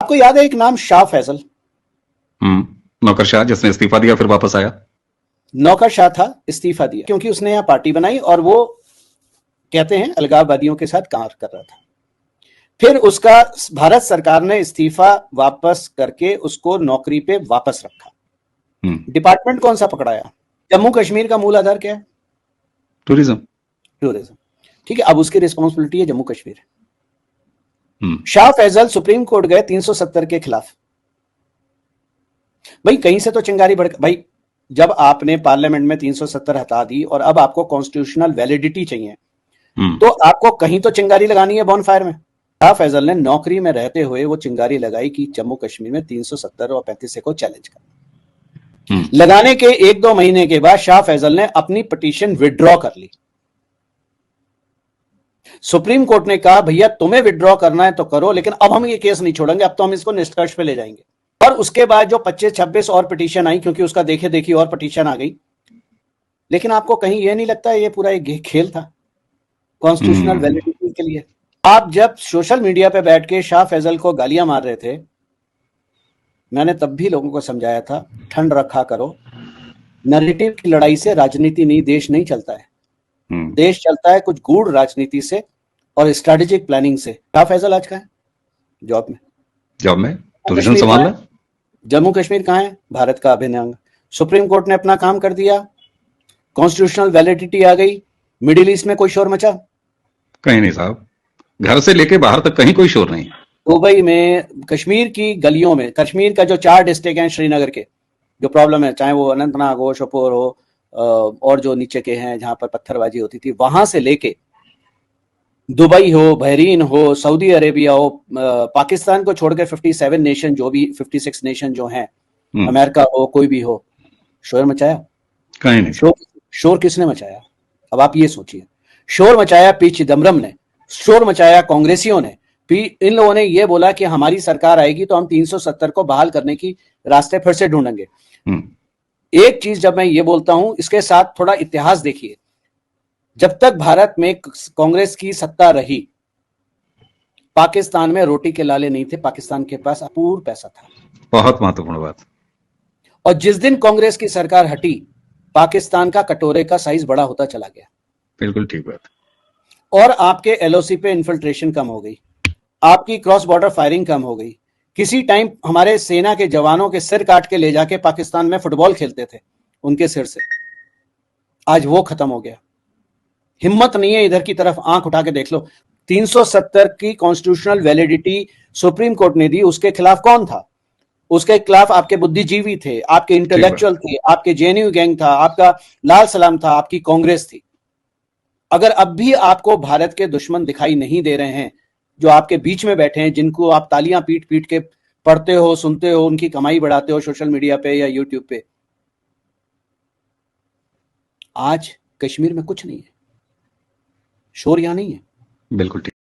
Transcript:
आपको याद है एक नाम शाह फैसल? नौकरशाह, जिसने इस्तीफा दिया फिर वापस आया। नौकरशाह था, इस्तीफा दिया क्योंकि उसने यहाँ पार्टी बनाई और वो कहते हैं अलगाववादियों के साथ काम कर रहा था। फिर उसका भारत सरकार ने इस्तीफा वापस करके उसको नौकरी पे वापस रखा। डिपार्टमेंट कौन सा पकड़ाया? जम्मू कश्मीर का मूल आधार क्या है? टूरिज्म। टूरिज्म। ठीक है, अब उसकी रिस्पॉन्सिबिलिटी है जम्मू कश्मीर। शाह फैसल सुप्रीम कोर्ट गए 370 के खिलाफ। भाई कहीं से तो चिंगारी बढ़, भाई जब आपने पार्लियामेंट में 370 हटा दी और अब आपको कॉन्स्टिट्यूशनल वैलिडिटी चाहिए, तो आपको कहीं तो चिंगारी लगानी है बॉनफायर में। शाह फैसल ने नौकरी में रहते हुए वो चिंगारी लगाई कि जम्मू कश्मीर में 370 और 35 को चैलेंज कर। लगाने के 1-2 महीने के बाद शाह फैसल ने अपनी पिटीशन विड्रॉ कर ली। सुप्रीम कोर्ट ने कहा भैया तुम्हें विड्रॉ करना है तो करो, लेकिन अब हम ये केस नहीं छोड़ेंगे, अब तो हम इसको निष्कर्ष पे ले जाएंगे। और उसके बाद जो 25-26 और पिटीशन आई, क्योंकि उसका देखे देखी और पिटीशन आ गई। लेकिन आपको कहीं यह नहीं लगता ये पूरा एक खेल था कॉन्स्टिट्यूशनल वैलिडिटी के लिए? आप जब सोशल मीडिया पे बैठ के शाह फैसल को गालियां मार रहे थे, मैंने तब भी लोगों को समझाया था ठंड रखा करो, नैरेटिव की लड़ाई से राजनीति नहीं, देश नहीं चलता है। देश चलता है कुछ गूढ़ राजनीति से और स्ट्रेटेजिक प्लानिंग से। शाह फैसल आज कहां है? जॉब में टूरिज्म संभाल रहा है। जम्मू कश्मीर कहां है? भारत का अभिन्न अंग। सुप्रीम कोर्ट ने अपना काम कर दिया, कॉन्स्टिट्यूशनल वैलिडिटी आ गई। मिडिल ईस्ट में कोई शोर मचा? कहीं नहीं साहब, घर से लेके बाहर तक कहीं कोई शोर नहीं। दुबई में, कश्मीर की गलियों में, कश्मीर का जो 4 डिस्ट्रिक्ट हैं श्रीनगर के, जो प्रॉब्लम है, चाहे वो अनंतनाग हो, शोपोर हो, और जो नीचे के हैं जहां पर पत्थरबाजी होती थी, वहां से लेके दुबई हो, बहरीन हो, सऊदी अरेबिया हो, पाकिस्तान को छोड़कर 57 नेशन, जो भी 56 नेशन जो हैं, अमेरिका हो, कोई भी हो, शोर मचाया? कहीं नहीं। शोर किसने मचाया? अब आप ये सोचिए। शोर मचाया पी चिदम्बरम ने, शोर मचाया कांग्रेसियों ने। इन लोगों ने ये बोला कि हमारी सरकार आएगी तो हम 370 को बहाल करने की रास्ते फिर से ढूंढेंगे। एक चीज जब मैं ये बोलता हूं, इसके साथ थोड़ा इतिहास देखिए। जब तक भारत में कांग्रेस की सत्ता रही, पाकिस्तान में रोटी के लाले नहीं थे, पाकिस्तान के पास अपूर्व पैसा था। बहुत महत्वपूर्ण बात। और जिस दिन कांग्रेस की सरकार हटी, पाकिस्तान का कटोरे का साइज बड़ा होता चला गया। बिल्कुल ठीक बात। और आपके एलओसी पे इन्फिल्ट्रेशन कम हो गई, आपकी क्रॉस बॉर्डर फायरिंग कम हो गई। किसी टाइम हमारे सेना के जवानों के सिर काट के ले जाके पाकिस्तान में फुटबॉल खेलते थे उनके सिर से, आज वो खत्म हो गया। हिम्मत नहीं है इधर की तरफ आंख उठा के देख लो। 370 की कॉन्स्टिट्यूशनल वैलिडिटी सुप्रीम कोर्ट ने दी, उसके खिलाफ कौन था? उसके खिलाफ आपके बुद्धिजीवी थे, आपके इंटेलेक्चुअल थे, आपके जेएनयू गैंग था, आपका लाल सलाम था, आपकी कांग्रेस थी। अगर अब भी आपको भारत के दुश्मन दिखाई नहीं दे रहे हैं, जो आपके बीच में बैठे हैं, जिनको आप तालियां पीट पीट के पढ़ते हो, सुनते हो, उनकी कमाई बढ़ाते हो सोशल मीडिया पे या यूट्यूब पे, आज कश्मीर में कुछ नहीं है, शोर यहां नहीं है। बिल्कुल ठीक।